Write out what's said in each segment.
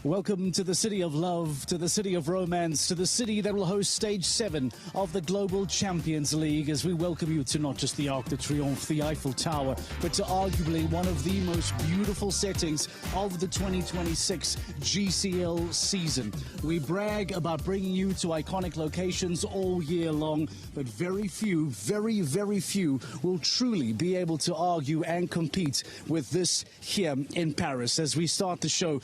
Welcome to the city of love, to the city of romance, to the city that will host Stage 7 of the Global Champions League, as we welcome you to not just the Arc de Triomphe, the Eiffel Tower, but to arguably one of the most beautiful settings of the 2026 GCL season. We brag about bringing you to iconic locations all year long, but very few, very few will truly be able to argue and compete with this here in Paris as we start the show.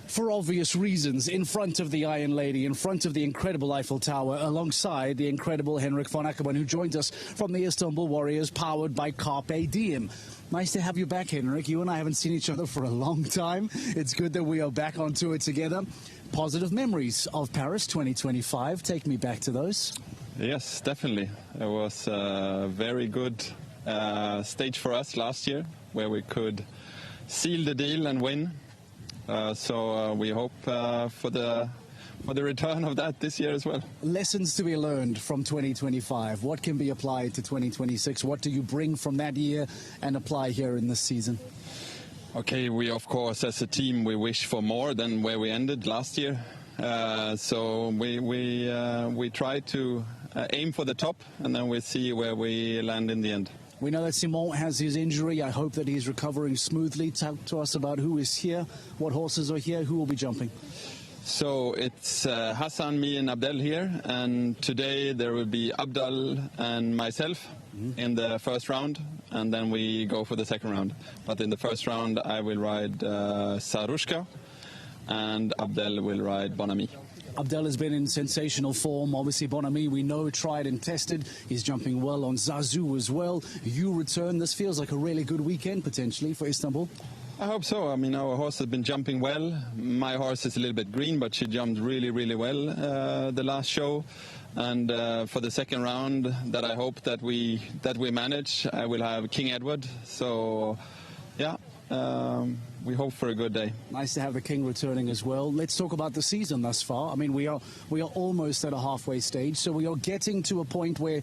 For obvious reasons, in front of the Iron Lady, in front of the incredible Eiffel Tower, alongside the incredible Henrik von Ackermann, who joined us from the Istanbul Warriors, powered by Carpe Diem. Nice to have you back, Henrik. You and I haven't seen each other for a long time. It's good that we are back on tour together. Positive memories of Paris 2025. Take me back to those. Yes, definitely. It was a very good stage for us last year, where we could seal the deal and win. So we hope for the return of that this year as well. Lessons to be learned from 2025. What can be applied to 2026? What do you bring from that year and apply here in this season? Okay, we of course as a team we wish for more than where we ended last year. So we try to aim for the top, and then we see where we land in the end. We know that Simon has his injury. I hope that he's recovering smoothly. Talk to us about who is here, what horses are here, who will be jumping. So it's Hassan, me and Abdel here, and today there will be Abdel and myself in the first round, and then we go for the second round. But in the first round I will ride Sarushka, and Abdel will ride Bon Ami. Abdel has been in sensational form. Obviously, Bon Ami, we know, tried and tested. He's jumping well on Zazu as well. You return. This feels like a really good weekend, potentially, for Istanbul. I hope so. I mean, our horse has been jumping well. My horse is a little bit green, but she jumped really well the last show. And for the second round, that I hope that we manage, I will have King Edward. So, yeah. We hope for a good day. Nice to have the King returning as well. Let's talk about the season thus far. I mean, we are almost at a halfway stage, so we are getting to a point where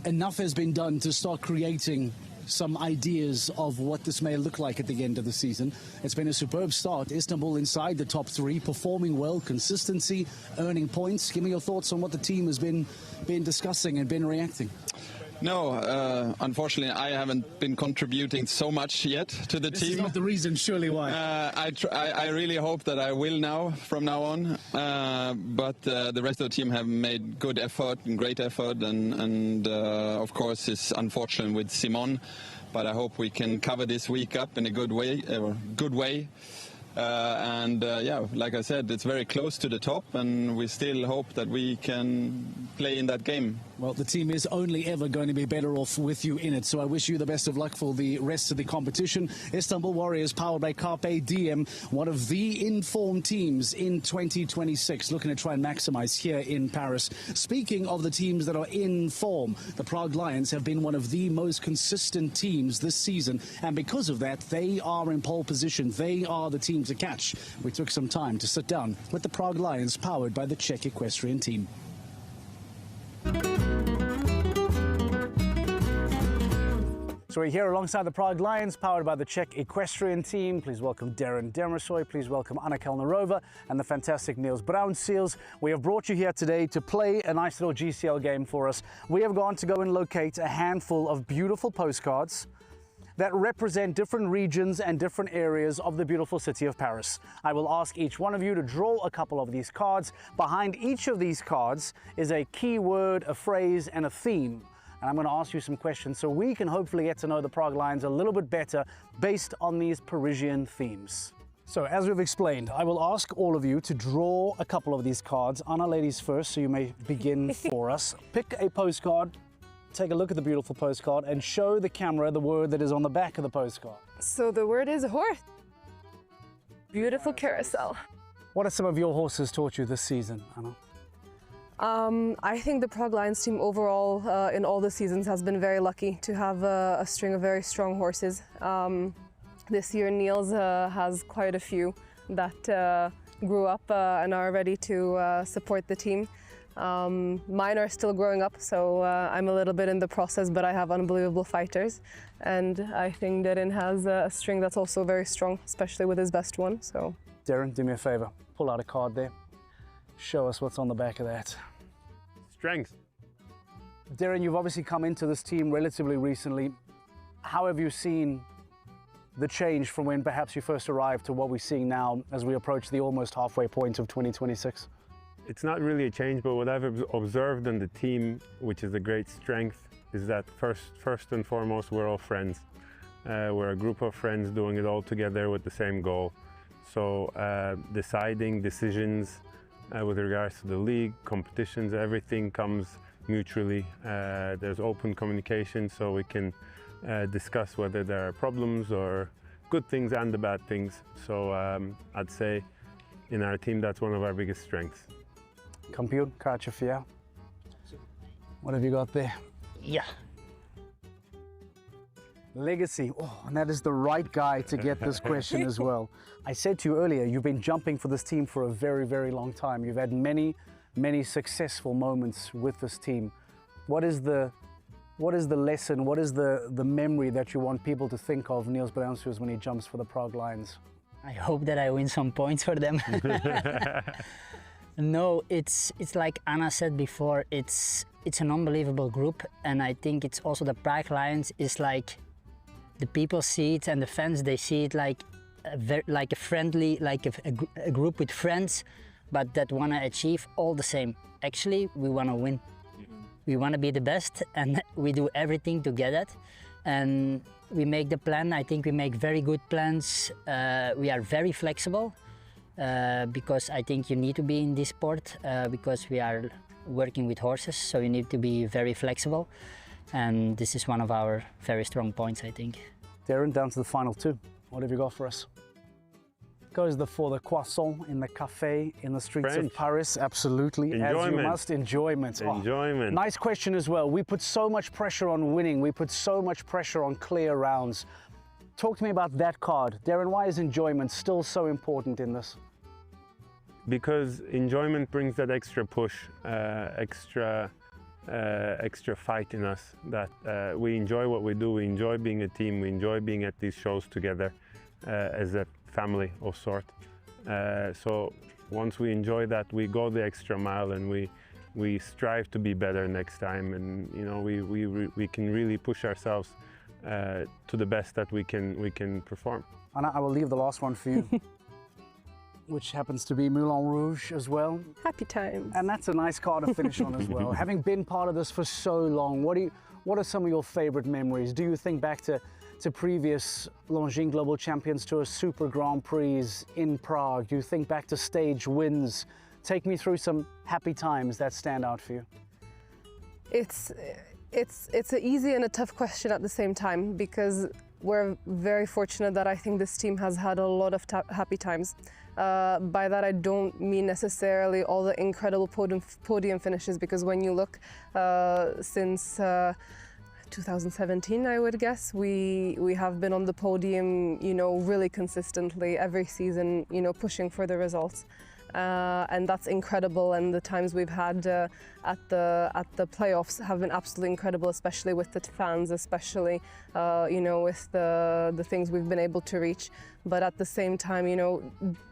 enough has been done to start creating some ideas of what this may look like at the end of the season. It's been a superb start. Istanbul inside the top three, performing well, consistency, earning points. Give me your thoughts on what the team has been discussing and been reacting. No, unfortunately, I haven't been contributing so much yet to the team. This is not the reason, surely why. I really hope that I will now, from now on. But the rest of the team have made good effort and great effort, and of course, it's unfortunate with Simon. But I hope we can cover this week up in a good way. Yeah, like I said, it's very close to the top, and we still hope that we can play in that game. Well, the team is only ever going to be better off with you in it, so I wish you the best of luck for the rest of the competition. Istanbul Warriors, powered by Carpe Diem, one of the informed teams in 2026, looking to try and maximize here in Paris. Speaking of the teams that are in form, the Prague Lions have been one of the most consistent teams this season, and because of that, they are in pole position. They are the team to catch. We took some time to sit down with the Prague Lions, powered by the Czech equestrian team. So we're here alongside the Prague Lions, powered by the Czech equestrian team. Please welcome Darren Demersoy, please welcome Anna Kelnerova and the fantastic Niels Brownseals. We have brought you here today to play a nice little GCL game for us. We have gone to go and locate a handful of beautiful postcards that represent different regions and different areas of the beautiful city of Paris. I will ask each one of you to draw a couple of these cards. Behind each of these cards is a keyword, a phrase, and a theme. And I'm going to ask you some questions so we can hopefully get to know the Prague Lions a little bit better based on these Parisian themes. So, as we've explained, I will ask all of you to draw a couple of these cards. Anna, ladies first, so you may begin for us. Pick a postcard. Take a look at the beautiful postcard and show the camera the word that is on the back of the postcard. So the word is horse. Beautiful carousel. What have some of your horses taught you this season, Anna? I think the Prague Lions team overall in all the seasons has been very lucky to have a string of very strong horses. This year Niels has quite a few that grew up and are ready to support the team. Mine are still growing up, so I'm a little bit in the process, but I have unbelievable fighters. And I think Derin has a string that's also very strong, especially with his best one. So Darren, do me a favor. Pull out a card there. Show us what's on the back of that. Strength. Darren, you've obviously come into this team relatively recently. How have you seen the change from when perhaps you first arrived to what we're seeing now as we approach the almost halfway point of 2026? It's not really a change, but what I've observed in the team, which is a great strength, is that first and foremost, we're all friends. We're a group of friends doing it all together with the same goal. So deciding decisions with regards to the league, competitions, everything comes mutually. There's open communication, so we can discuss whether there are problems or good things and the bad things. So I'd say in our team, that's one of our biggest strengths. Kampioen, kaartje voor jou. What have you got there? Yeah. Legacy. Oh, and that is the right guy to get this question as well. I said to you earlier, you've been jumping for this team for a very, very long time. You've had many, many successful moments with this team. What is the lesson, what is the memory that you want people to think of Niels Bruinshuis when he jumps for the Prague Lions? I hope that I win some points for them. No, it's like Anna said before, it's an unbelievable group, and I think it's also the Prague Lions is like the people see it and the fans, they see it like a friendly, like a group with friends, but that want to achieve all the same. Actually, we want to win. We want to be the best, and we do everything to get it. And we make the plan. I think we make very good plans. We are very flexible because I think you need to be in this sport because we are working with horses, so you need to be very flexible. And this is one of our very strong points, I think. Darren, down to the final two. What have you got for us? Goes for the croissant in the cafe in the streets French. of Paris, absolutely. Enjoyment. As you must. Enjoyment. Enjoyment. Nice question as well. We put so much pressure on winning. We put so much pressure on clear rounds. Talk to me about that card. Darren, why is enjoyment still so important in this? Because enjoyment brings that extra push, extra fight in us, that we enjoy what we do, we enjoy being a team, we enjoy being at these shows together as a family of sort. So once we enjoy that, we go the extra mile and we strive to be better next time, and you know we can really push ourselves to the best that we can perform. Anna, I will leave the last one for you. Which happens to be Moulin Rouge as well. Happy times. And that's a nice card to finish on as well. Having been part of this for so long, what are some of your favorite memories? Do you think back to previous Longines Global Champions Tour Super Grand Prix in Prague? Do you think back to stage wins? Take me through some happy times that stand out for you. It's an easy and a tough question at the same time, because we're very fortunate that I think this team has had a lot of happy times. By that I don't mean necessarily all the incredible podium finishes, because when you look since 2017, I would guess, we have been on the podium, you know, really consistently every season, you know, pushing for the results. And that's incredible, and the times we've had at the playoffs have been absolutely incredible, especially with the fans, especially you know, with the things we've been able to reach. But at the same time, you know,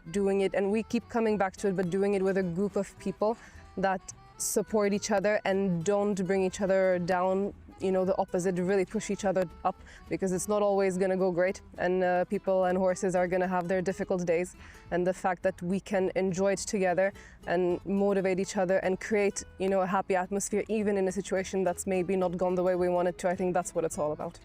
doing it, and we keep coming back to it, but doing it with a group of people that support each other and don't bring each other down, you know, the opposite, really push each other up, because it's not always going to go great, and people and horses are going to have their difficult days. And the fact that we can enjoy it together and motivate each other and create, you know, a happy atmosphere, even in a situation that's maybe not gone the way we want it to, I think that's what it's all about.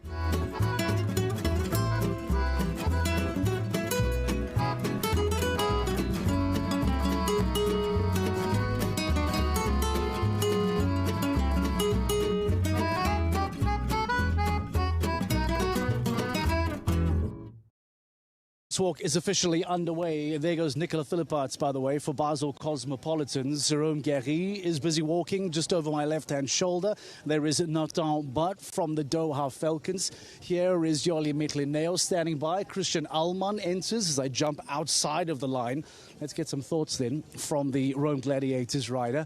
Walk is officially underway. There goes Nicola Philipparts, by the way, for Basel Cosmopolitans. Jerome Guéry is busy walking just over my left-hand shoulder. There is Nathan Butt from the Doha Falcons. Here is Jolly Mitlineo standing by. Christian Allman enters as I jump outside of the line. Let's get some thoughts then from the Rome Gladiators rider.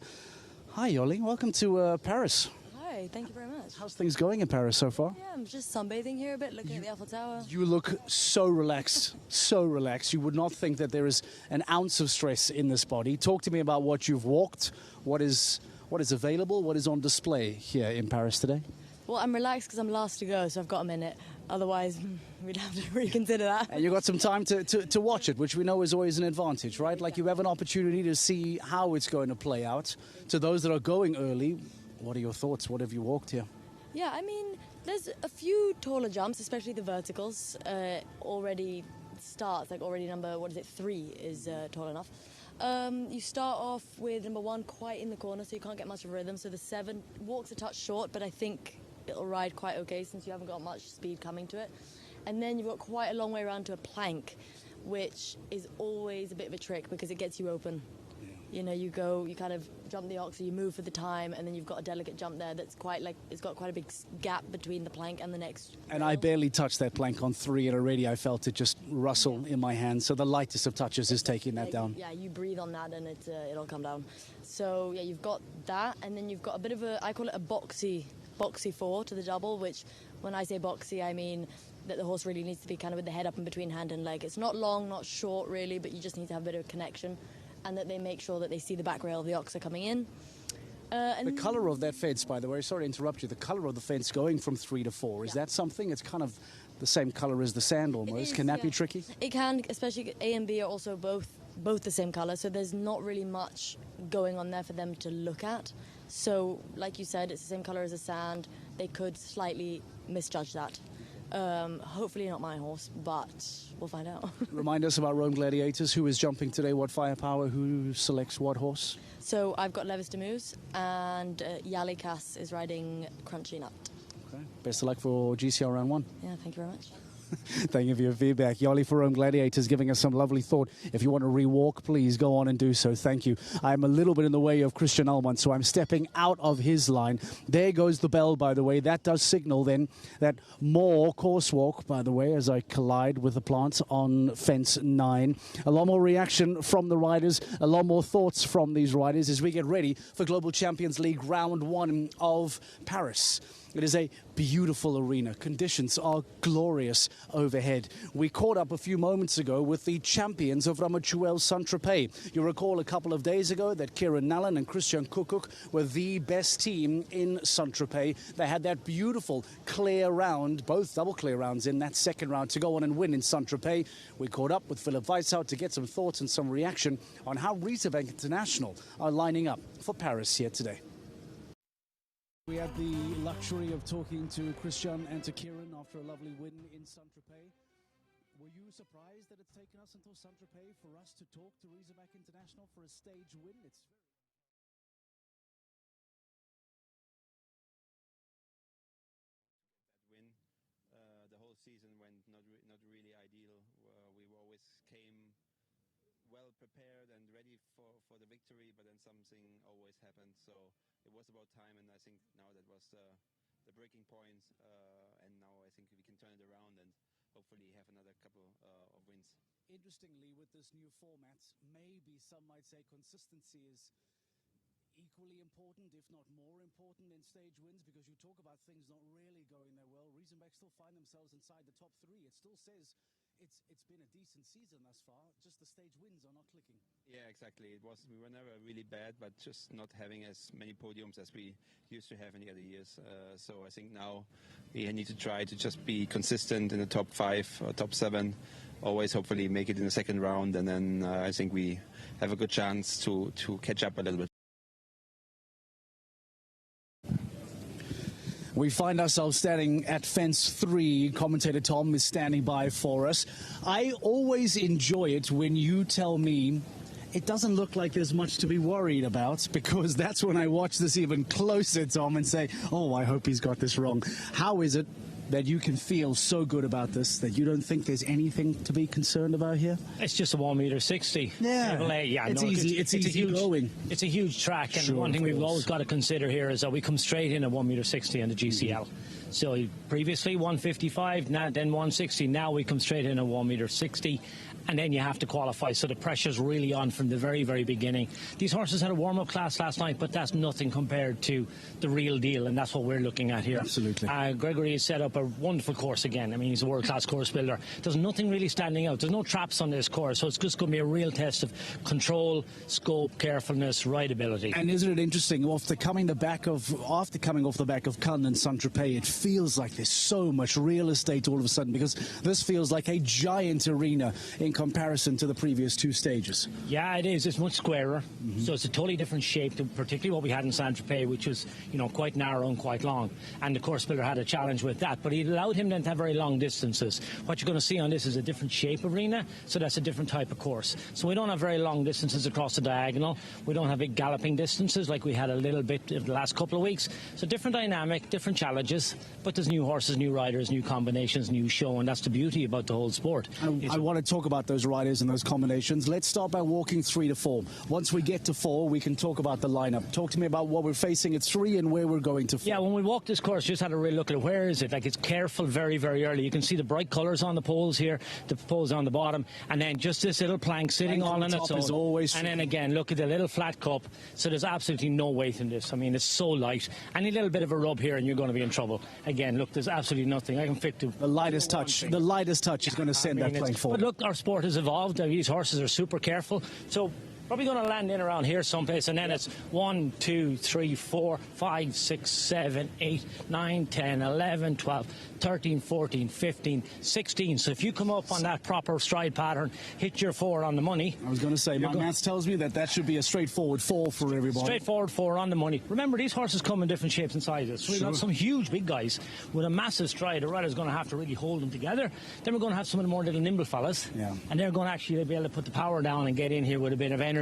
Hi, Jolly. Welcome to Paris. Hi. Hi, thank you very much. How's things going in Paris so far? Yeah, I'm just sunbathing here a bit, looking at the Eiffel Tower. You look so relaxed, so relaxed. You would not think that there is an ounce of stress in this body. Talk to me about what you've walked, what is available, what is on display here in Paris today. Well, I'm relaxed because I'm last to go, so I've got a minute. Otherwise, we'd have to reconsider that. And you got some time to watch it, which we know is always an advantage, right? Like you have an opportunity to see how it's going to play out. To those that are going early, what are your thoughts? What have you walked here? Yeah, I mean, there's a few taller jumps, especially the verticals. Already starts, like already number, 3 is tall enough. You start off with number 1 quite in the corner, so you can't get much of a rhythm. So the 7 walks a touch short, but I think it'll ride quite okay since you haven't got much speed coming to it. And then you've got quite a long way around to a plank, which is always a bit of a trick because it gets you open. You know, you kind of jump the ox, you move for the time, and then you've got a delicate jump there that's quite like, it's got quite a big gap between the plank and the next. And I barely touched that plank on 3, and already I felt it just rustle in my hand. So the lightest of touches is taking that down. Yeah, you breathe on that and it'll come down. So yeah, you've got that, and then you've got a bit of I call it a boxy 4 to the double, which when I say boxy, I mean that the horse really needs to be kind of with the head up in between hand and leg. It's not long, not short really, but you just need to have a bit of connection, and that they make sure that they see the back rail of the oxer coming in. And the colour of that fence, by the way, sorry to interrupt you, the colour of the fence going from 3 to 4, is that something? It's kind of the same colour as the sand almost. Can that be tricky? It can, especially A and B are also both the same colour, so there's not really much going on there for them to look at. So, like you said, it's the same colour as the sand. They could slightly misjudge that. Hopefully not my horse, but we'll find out. Remind us about Rome Gladiators. Who is jumping today? What firepower? Who selects what horse? So I've got Levis de Moose, and Yali Cass is riding Crunchy Nut. Okay. Best of luck for GCL round 1. Yeah, thank you very much. Thank you for your feedback. Yali for Rome Gladiators giving us some lovely thought. If you want to re-walk, please go on and do so. Thank you. I'm a little bit in the way of Christian Ullmann, so I'm stepping out of his line. There goes the bell, by the way. That does signal then that more course walk, by the way, as I collide with the plants on fence 9. A lot more reaction from the riders, a lot more thoughts from these riders as we get ready for Global Champions League round 1 of Paris. It is a beautiful arena. Conditions are glorious overhead. We caught up a few moments ago with the champions of Ramatuelle Saint-Tropez. You recall a couple of days ago that Kieran Nallen and Christian Kukuk were the best team in Saint-Tropez. They had that beautiful clear round, both double clear rounds in that second round to go on and win in Saint-Tropez. We caught up with Philip Weishout to get some thoughts and some reaction on how Riesebeck International are lining up for Paris here today. We had the luxury of talking to Christian and to Kieran after a lovely win in Saint-Tropez. Were you surprised that it's taken us until Saint-Tropez for us to talk to Riesebeck International for a stage win? It's win. The whole season went not really ideal. We always came well prepared and ready for the victory, but then something always happened. So it was about time, and I think now that was the breaking point, and now I think we can turn it around and hopefully have another couple of wins. Interestingly, with this new format, maybe some might say consistency is equally important, if not more important, in stage wins, because you talk about things not really going their well. Riesebeck still find themselves inside the top 3. It still says it's been a decent season thus far, just the stage wins are not clicking. Yeah, exactly. We were never really bad, but just not having as many podiums as we used to have in the other years. So I think now we need to try to just be consistent in the top 5 or top 7, always hopefully make it in the second round, and then I think we have a good chance to catch up a little bit. We find ourselves standing at fence 3. Commentator Tom is standing by for us. I always enjoy it when you tell me it doesn't look like there's much to be worried about, because that's when I watch this even closer, Tom, and say, oh, I hope he's got this wrong. How is it that you can feel so good about this that you don't think there's anything to be concerned about here? It's just a 1.60 m. Yeah, it's easy. It's easy going. It's a huge track, and sure, one thing we've always got to consider here is that we come straight in at 1.60 m in the GCL. So previously 155, then 160. Now we come straight in at 1.60 m, and then you have to qualify. So the pressure's really on from the very, very beginning. These horses had a warm-up class last night, but that's nothing compared to the real deal, and that's what we're looking at here. Absolutely. Gregory has set up a wonderful course again. I mean, he's a world-class course builder. There's nothing really standing out. There's no traps on this course, so it's just going to be a real test of control, scope, carefulness, rideability. And isn't it interesting, after coming off the back of Cannes and Saint-Tropez, it feels like there's so much real estate all of a sudden, because this feels like a giant arena in comparison to the previous two stages. Yeah, it is. It's much squarer, so it's a totally different shape to particularly what we had in Saint-Tropez, which was, you know, quite narrow and quite long. And the course builder had a challenge with that, but he allowed him then to have very long distances. What you're going to see on this is a different shape arena, so that's a different type of course. So we don't have very long distances across the diagonal. We don't have big galloping distances like we had a little bit in the last couple of weeks. So different dynamic, different challenges, but there's new horses, new riders, new combinations, new show, and that's the beauty about the whole sport. I want to talk about those riders and those combinations. Let's start by walking 3 to 4. Once we get to 4, we can talk about the lineup. Talk to me about what we're facing at 3 and where we're going to 4. Yeah, when we walked this course, just had a real look at it. Where is it? Like, it's careful very, very early. You can see the bright colours on the poles here, the poles on the bottom, and then just this little plank sitting all on its own. And then again, look at the little flat cup. So there's absolutely no weight in this. I mean, it's so light. Any little bit of a rub here and you're going to be in trouble. Again, look, there's absolutely nothing. I can fit to the lightest touch. The lightest touch is going to send that plank forward. But look, our sport has evolved. These horses are super careful. So probably going to land in around here someplace, and then it's 1, 2, 3, 4, 5, 6, 7, 8, 9, 10, 11, 12, 13, 14, 15, 16. So if you come up on that proper stride pattern, hit your 4 on the money. I was going to say, my maths tells me that should be a straightforward 4 for everybody. Straightforward 4 on the money. Remember, these horses come in different shapes and sizes. So we've got some huge big guys with a massive stride. The rider's going to have to really hold them together. Then we're going to have some of the more little nimble fellas. Yeah. And they're going to actually be able to put the power down and get in here with a bit of energy.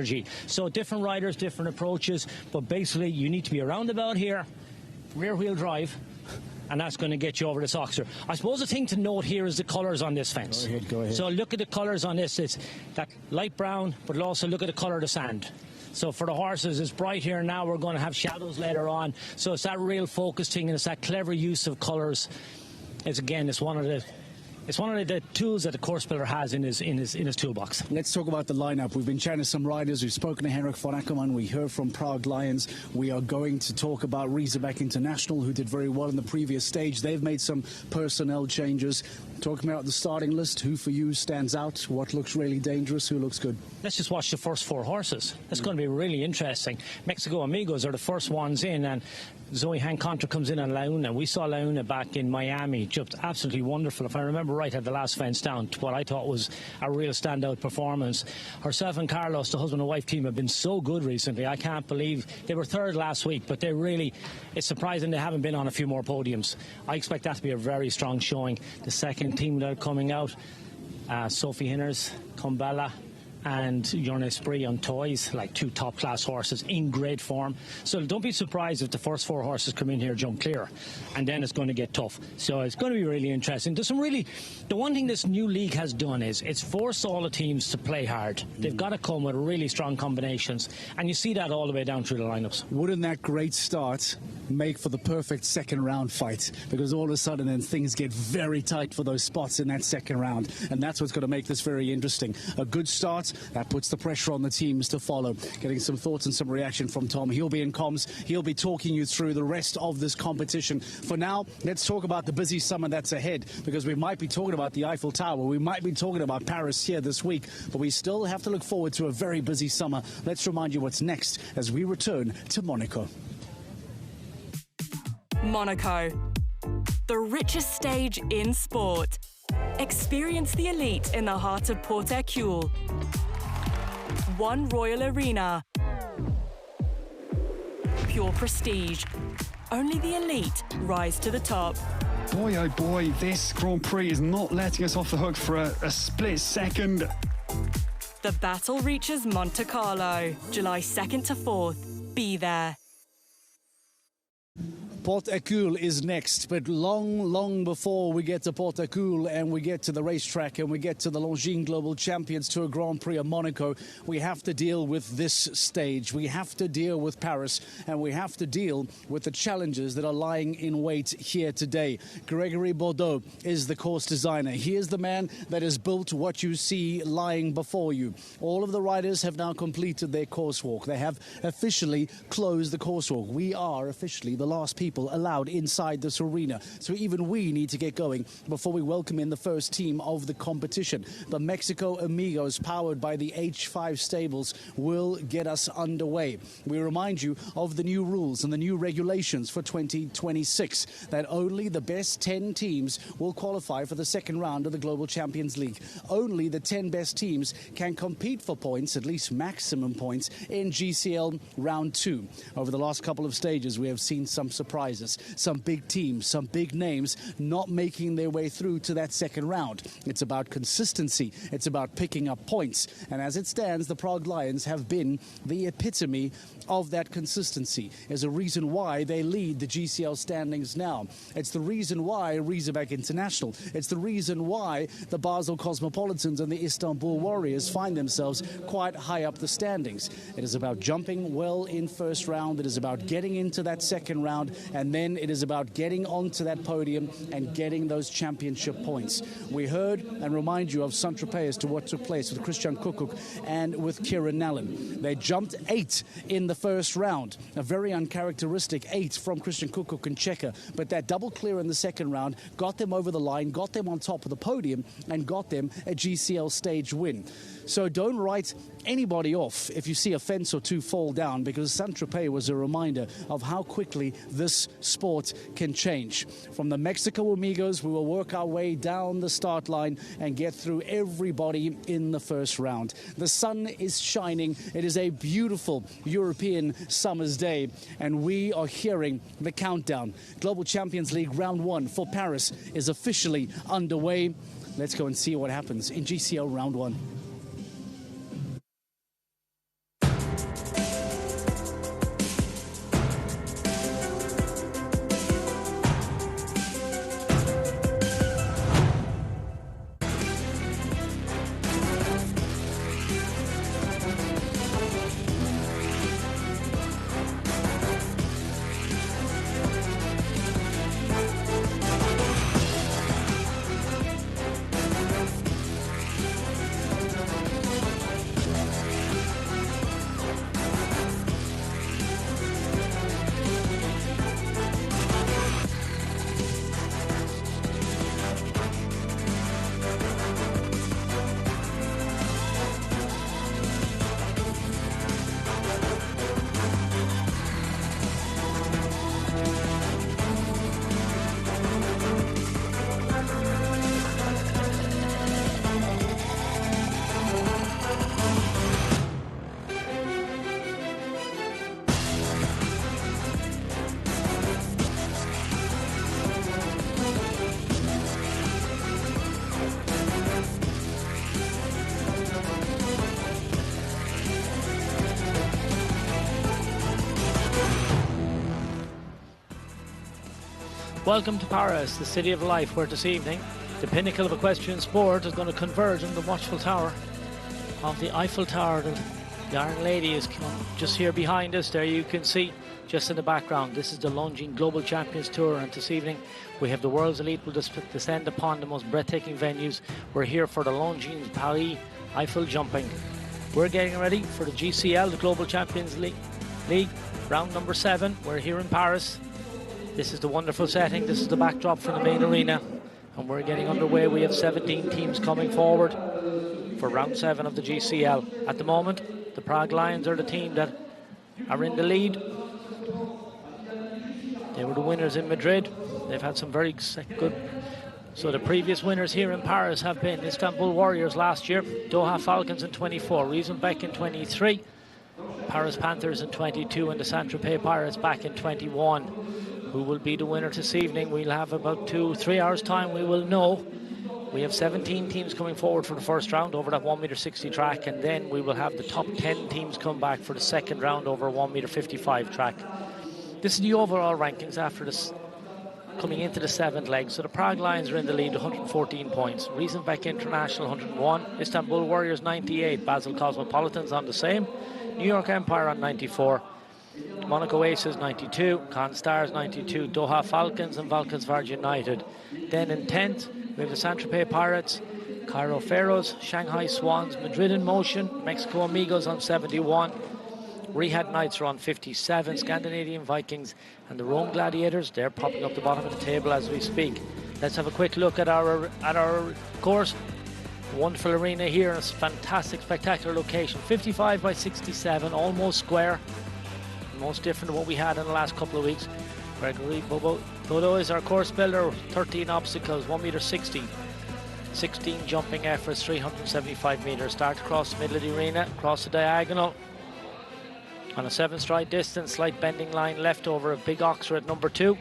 So different riders, different approaches, but basically you need to be around about here, rear wheel drive, and that's going to get you over this Oxer. I suppose the thing to note here is the colours on this fence. Go ahead. So look at the colours on this. It's that light brown, but also look at the colour of the sand. So for the horses, it's bright here now. We're going to have shadows later on. So it's that real focus thing, and it's that clever use of colours. It's one of the tools that the course builder has in his toolbox. Let's talk about the lineup. We've been chatting to some riders. We've spoken to Henrik von Ackermann. We heard from Prague Lions. We are going to talk about Razorback International, who did very well in the previous stage. They've made some personnel changes. Talking about the starting list, who for you stands out? What looks really dangerous? Who looks good? Let's just watch the first 4 horses. That's going to be really interesting. Mexico Amigos are the first ones in, and Zoe Hancontra comes in on Launa. We saw Launa back in Miami, just absolutely wonderful. If I remember right, at the last fence down, what I thought was a real standout performance. Herself and Carlos, the husband and wife team, have been so good recently. I can't believe they were 3rd last week, but it's surprising they haven't been on a few more podiums. I expect that to be a very strong showing. The second team that are coming out, Sophie Hinners, Kumbala, and Jorn Esprit on toys, like 2 top-class horses in great form. So don't be surprised if the first 4 horses come in here, jump clear, and then it's going to get tough. So it's going to be really interesting. The one thing this new league has done is it's forced all the teams to play hard. They've got to come with really strong combinations, and you see that all the way down through the lineups. Wouldn't that great start make for the perfect second round fight? Because all of a sudden then things get very tight for those spots in that second round, and that's what's going to make this very interesting. A good start, that puts the pressure on the teams to follow. Getting some thoughts and some reaction from Tom. He'll be in comms. He'll be talking you through the rest of this competition. For now, let's talk about the busy summer that's ahead, because we might be talking about the Eiffel Tower. We might be talking about Paris here this week, but we still have to look forward to a very busy summer. Let's remind you what's next as we return to Monaco. Monaco, the richest stage in sport. Experience the elite in the heart of Port Hercule. One Royal Arena. Pure prestige. Only the elite rise to the top. Boy, oh boy, this Grand Prix is not letting us off the hook for a split second. The battle reaches Monte Carlo, July 2nd to 4th. Be there. Port Hercule is next, but long before we get to Port Hercule and we get to the racetrack and we get to the Longines Global Champions Tour Grand Prix of Monaco, we have to deal with this stage. We have to deal with Paris, and we have to deal with the challenges that are lying in wait here today. Gregory Bordeaux is the course designer. He is the man that has built what you see lying before you. All of the riders have now completed their course walk. They have officially closed the course walk. We are officially the last people allowed inside this arena. So even we need to get going before we welcome in the first team of the competition. The Mexico Amigos, powered by the H5 stables, will get us underway. We remind you of the new rules and the new regulations for 2026, that only the best 10 teams will qualify for the second round of the Global Champions League. Only the 10 best teams can compete for points, at least maximum points, in GCL Round 2. Over the last couple of stages, we have seen some surprises, some big teams, some big names not making their way through to that second round. It's about consistency. It's about picking up points. And as it stands, the Prague Lions have been the epitome of that consistency. Is a reason why they lead the GCL standings now. It's the reason why Razorback International. It's the reason why the Basel Cosmopolitans and the Istanbul Warriors find themselves quite high up the standings. It is about jumping well in first round. It is about getting into that second round, and then it is about getting onto that podium and getting those championship points. We heard and remind you of Saint-Tropez as to what took place with Christian Kukuk and with Kieran Nallen. They jumped 8 in the first round, a very uncharacteristic 8 from Christian Kukuk and Checker, but that double clear in the second round got them over the line, got them on top of the podium, and got them a GCL stage win. So don't write anybody off if you see a fence or two fall down, because Saint-Tropez was a reminder of how quickly this sport can change. From the Mexico Amigos, we will work our way down the start line and get through everybody in the first round. The sun is shining. It is a beautiful European summer's day, and we are hearing the countdown. Global Champions League Round 1 for Paris is officially underway. Let's go and see what happens in GCL Round 1. Welcome to Paris, the city of life, where this evening the pinnacle of equestrian sport is going to converge on the watchful tower of the Eiffel Tower. The Iron Lady is just here behind us. There you can see, just in the background, this is the Longines Global Champions Tour, and this evening we have the world's elite will descend upon the most breathtaking venues. We're here for the Longines Paris Eiffel jumping. We're getting ready for the GCL, the Global Champions League, round number 7. We're here in Paris. This is the wonderful setting. This is the backdrop for the main arena, and we're getting underway. We have 17 teams coming forward for round 7 of the GCL. At the moment, the Prague Lions are the team that are in the lead. They were the winners in Madrid. They've had some very good. So the previous winners here in Paris have been Istanbul Warriors last year, Doha Falcons in 24, Riesenbeck in 23, Paris Panthers in 22, and the Saint-Tropez Pirates back in 21. Who will be the winner this evening? We'll have about 2-3 hours time. We will know. We have 17 teams coming forward for the first round over that 1m60 track, and then we will have the top 10 teams come back for the second round over a 1m55 track. This is the overall rankings after this, coming into the 7th leg. So the Prague Lions are in the lead, 114 points. Riesenbeck International, 101. Istanbul Warriors, 98. Basel Cosmopolitans on the same. New York Empire on 94. Monaco Aces, 92. Con Stars, 92. Doha Falcons and Valkenswaard United. Then in 10th, we have the Saint-Tropez Pirates, Cairo Pharaohs, Shanghai Swans, Madrid in Motion, Mexico Amigos on 71. Riyadh Knights are on 57. Scandinavian Vikings and the Rome Gladiators, they're popping up the bottom of the table as we speak. Let's have a quick look at our course. Wonderful arena here, a fantastic, spectacular location. 55 by 67, almost square. Most different than what we had in the last couple of weeks. Gregory Bodo is our course builder. 13 obstacles, 1 meter 60. 16 jumping efforts, 375 meters. Start across the middle of the arena, across the diagonal. On a 7-stride distance, slight bending line left over a big oxer at number 2.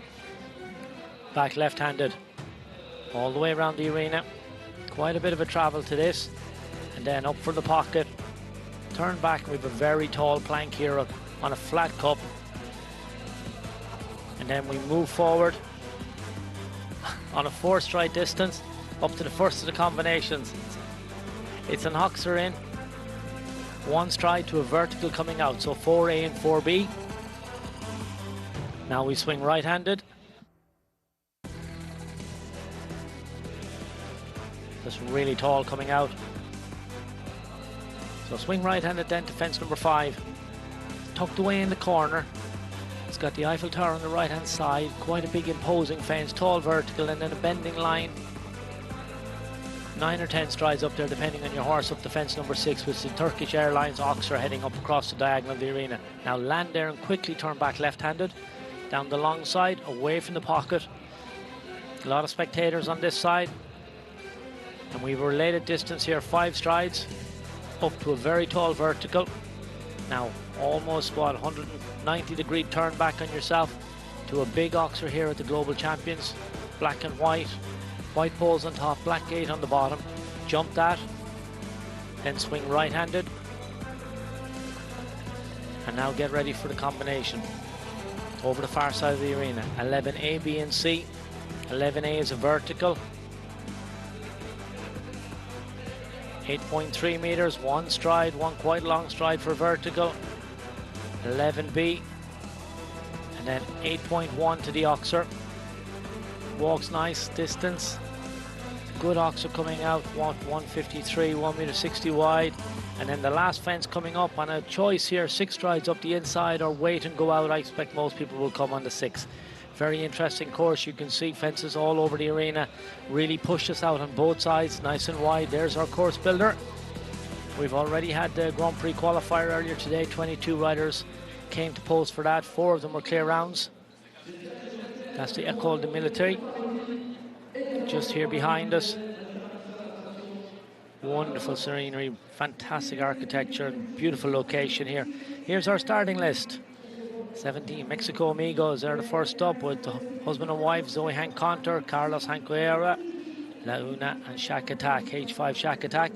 Back left-handed. All the way around the arena. Quite a bit of a travel to this. And then up for the pocket. Turn back, we have a very tall plank here on a flat cup. And then we move forward on a 4-stride distance up to the first of the combinations. It's an oxer in, 1 stride to a vertical coming out, so 4A and 4B. Now we swing right-handed. Just really tall coming out. So swing right-handed then to fence number 5. Tucked away in the corner. It's got the Eiffel Tower on the right-hand side. Quite a big imposing fence, tall vertical, and then a bending line. 9 or 10 strides up there depending on your horse, up to fence number 6, with the Turkish Airlines oxer heading up across the diagonal of the arena. Now land there and quickly turn back left-handed, down the long side, away from the pocket. A lot of spectators on this side. And we've a related distance here, 5 strides, up to a very tall vertical. Now almost, 190-degree turn back on yourself to a big oxer here at the Global Champions. Black and white. White poles on top, black gate on the bottom. Jump that, then swing right-handed. And now get ready for the combination. Over the far side of the arena. 11A, B and C. 11A is a vertical. 8.3 meters, 1 stride, 1 quite long stride for vertical. 11B. And then 8.1 to the oxer. Walks nice distance. Good oxer coming out, 153, 1 meter 60 wide. And then the last fence coming up on a choice here, 6 strides up the inside or wait and go out. I expect most people will come on the 6. Very interesting course. You can see fences all over the arena. Really push us out on both sides, nice and wide. There's our course builder. We've already had the Grand Prix qualifier earlier today. 22 riders came to post for that. 4 of them were clear rounds. That's the École de Militaire, just here behind us. Wonderful scenery, fantastic architecture, and beautiful location here. Here's our starting list. 17 Mexico Amigos, they're the first up with the husband and wife, Zoe Hank Conter, Carlos Hancoera, La Una and Shack Attack. H5 Shack Attack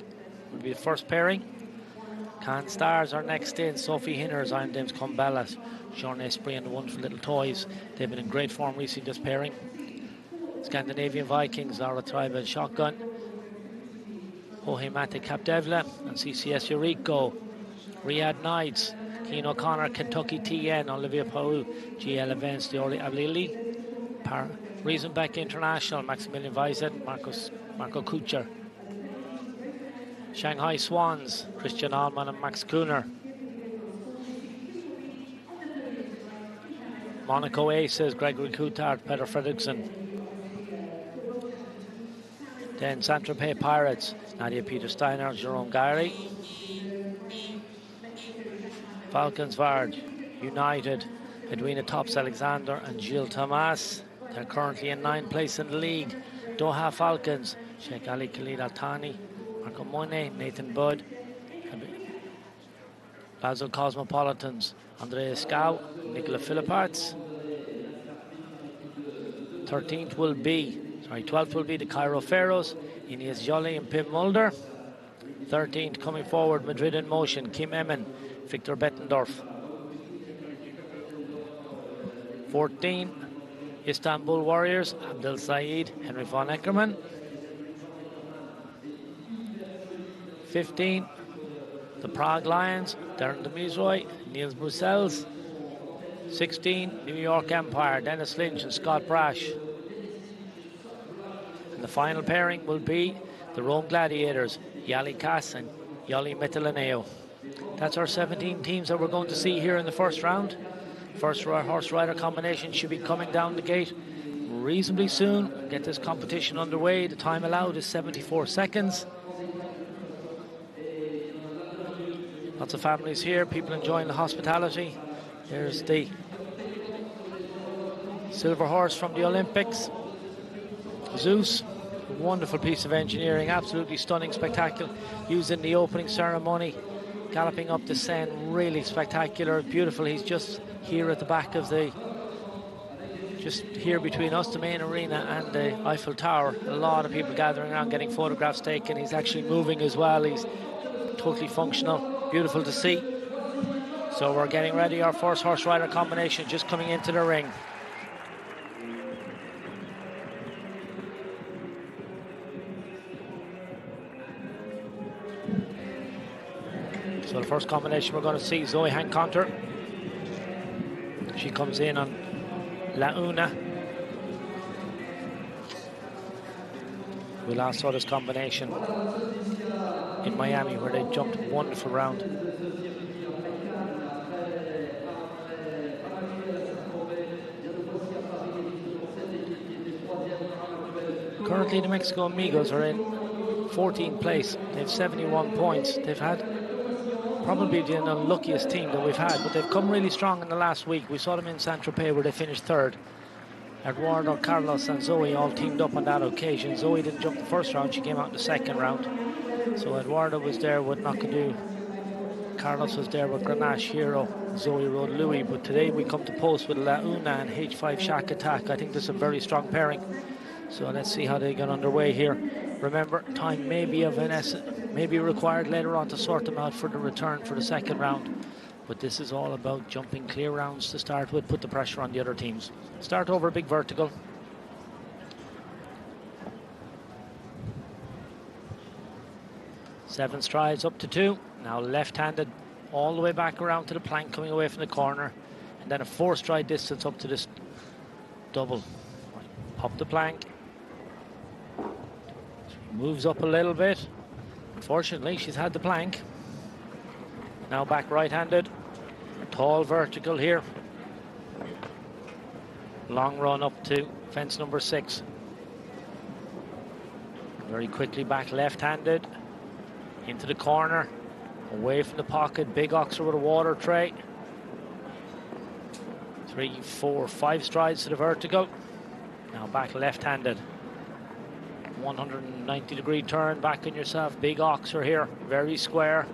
will be the first pairing. Can Stars are next in. Sophie Hinners, Iron Dames Combelas, Jean Esprit and the Wonderful Little Toys. They've been in great form recently, this pairing. Scandinavian Vikings, Zara Tribe and Shotgun. Jorge Mate Capdevla and CCS Eurico. Riyadh Knights, Keen O'Connor, Kentucky TN, Olivia Paul, GL Events, Diori Ablili. Riesenbeck International, Maximilian Weisset, Marco Kucher. Shanghai Swans, Christian Allman and Max Kuhner. Monaco Aces, Gregory Coulthard, Peter Fredriksson. Then Saint-Tropez Pirates, Nadia Peter Steiner, Jerome Gary. Valkenswaard United, Edwina Tops Alexander and Gilles Thomas. They're currently in 9th place in the league. Doha Falcons, Sheikh Ali Khalid Al-Thani, Marco Moine, Nathan Budd. Basel Cosmopolitans, Andreas Skau, Nicola Philipparts. 12th will be the Cairo Pharaohs, Ines Joly and Pim Mulder. 13th coming forward, Madrid in Motion, Kim Emmen, Victor Bettendorf. 14, Istanbul Warriors, Abdel Said, Henry von Eckermann. 15, the Prague Lions, Darren Demisroy, Niels Brussels. 16, New York Empire, Dennis Lynch and Scott Brash. And the final pairing will be the Rome Gladiators, Yali Kass and Yoli Metalaneo. That's our 17 teams that we're going to see here in the first round. First horse rider combination should be coming down the gate reasonably soon. Get this competition underway. The time allowed is 74 seconds. Lots of families here, people enjoying the hospitality. Here's the silver horse from the Olympics, Zeus. Wonderful piece of engineering, absolutely stunning, spectacular. Used in the opening ceremony, galloping up the Seine, really spectacular, beautiful. He's just here at the back of the, just here between us, the main arena, and the Eiffel Tower. A lot of people gathering around, getting photographs taken. He's actually moving as well. He's totally functional, beautiful to see. So we're getting ready, our first horse rider combination just coming into the ring. So the first combination we're going to see, Zoe Hancotter. She comes in on La Una. We last saw this combination in Miami where they jumped a wonderful round. Currently the Mexico Amigos are in 14th place. They have 71 points. They've had probably the unluckiest team that we've had, but they've come really strong in the last week. We saw them in Saint-Tropez where they finished third. Eduardo, Carlos and Zoe all teamed up on that occasion. Zoe didn't jump the first round, she came out in the second round. So Eduardo was there with Nakadu. Carlos was there with Grenache Hero. Zoe rode Louis, but today we come to post with La Una and H5 Shack Attack. I think there's a very strong pairing. So let's see how they get underway here. Remember, time may be of an essence, may be required later on to sort them out for the return for the second round. But this is all about jumping clear rounds to start with, put the pressure on the other teams. Start over a big vertical. Seven strides up to 2. Now left-handed all the way back around to the plank, coming away from the corner. And then a 4-stride distance up to this double. Pop the plank. Moves up a little bit. Unfortunately, she's had the plank. Now back right-handed. Tall vertical here. Long run up to fence number 6. Very quickly back left-handed. Into the corner. Away from the pocket. Big oxer with a water tray. 3, 4, 5 strides to the vertical. Now back left-handed. 190-degree turn back on yourself. Big oxer here, very square.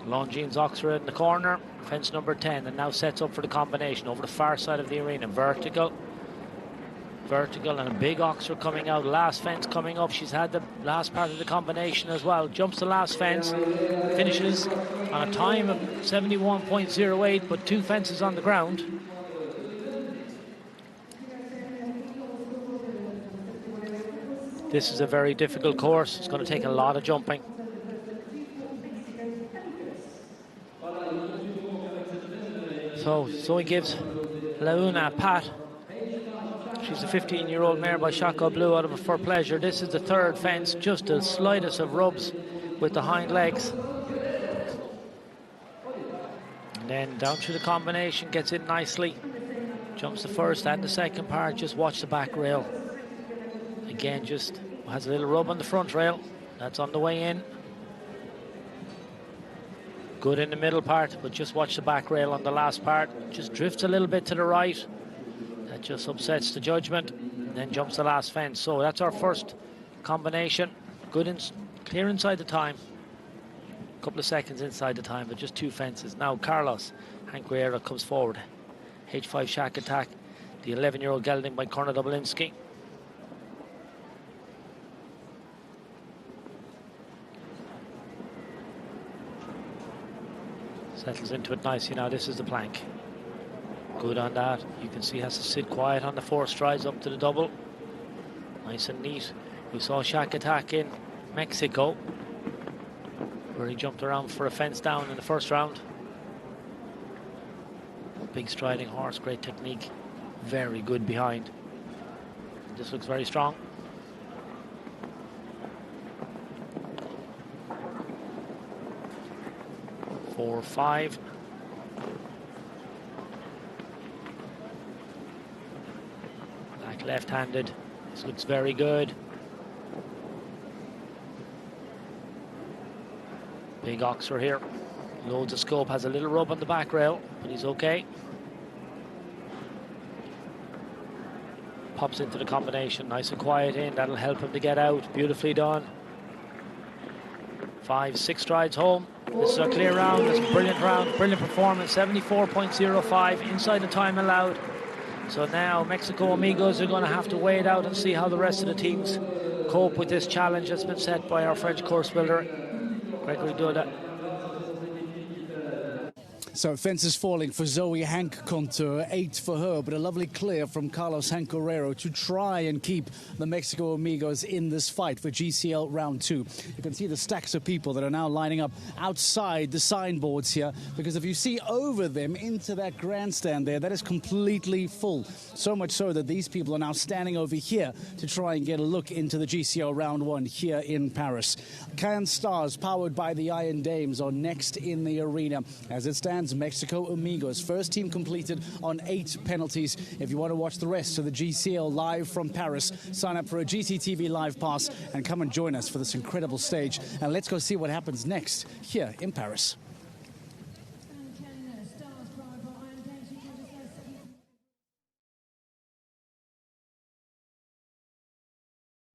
Longines oxer in the corner, fence number 10, and now sets up for the combination over the far side of the arena. Vertical, vertical, and a big oxer coming out. Last fence coming up. She's had the last part of the combination as well. Jumps the last fence, finishes on a time of 71.08, but 2 fences on the ground. This is a very difficult course. It's going to take a lot of jumping. So Zoe gives La Una a pat. She's a 15-year-old mare by Chaco Blue out of a For Pleasure. This is the 3rd fence, just the slightest of rubs with the hind legs. And then down through the combination, gets in nicely. Jumps the first and the second part. Just watch the back rail. Again, just has a little rub on the front rail. That's on the way in. Good in the middle part, but just watch the back rail on the last part. Just drifts a little bit to the right. That just upsets the judgment. And then jumps the last fence. So that's our first combination. Good, clear inside the time. A couple of seconds inside the time, but just 2 fences. Now Carlos Hanguera comes forward. H5 Shack Attack. The 11-year-old gelding by Korna Dobolinski. Settles into it nicely now. This is the plank. Good on that. You can see he has to sit quiet on the 4 strides up to the double. Nice and neat. We saw Shaq attack in Mexico, where he jumped around for a fence down in the first round. Big striding horse, great technique, very good behind. This looks very strong. Four, 5. Back left-handed. This looks very good. Big Oxer here. Loads of scope, has a little rub on the back rail, but he's okay. Pops into the combination, nice and quiet in. That'll help him to get out. Beautifully done. 5, 6 strides home. This is a clear round. It's a brilliant round, brilliant performance. 74.05 inside the time allowed. So now Mexico Amigos are going to have to wait it out and see how the rest of the teams cope with this challenge that's been set by our French course builder, Gregory Duda. So fences falling for Zoe Hank Contour, 8 for her, but a lovely clear from Carlos Hancorero to try and keep the Mexico Amigos in this fight for GCL round 2. You can see the stacks of people that are now lining up outside the signboards here, because if you see over them into that grandstand there, that is completely full. So much so that these people are now standing over here to try and get a look into the GCL round 1 here in Paris. Cannes Stars, powered by the Iron Dames, are next in the arena. As it stands, Mexico Amigos. First team completed on 8 penalties. If you want to watch the rest of the GCL live from Paris, sign up for a GCTV Live Pass and come and join us for this incredible stage. And let's go see what happens next here in Paris.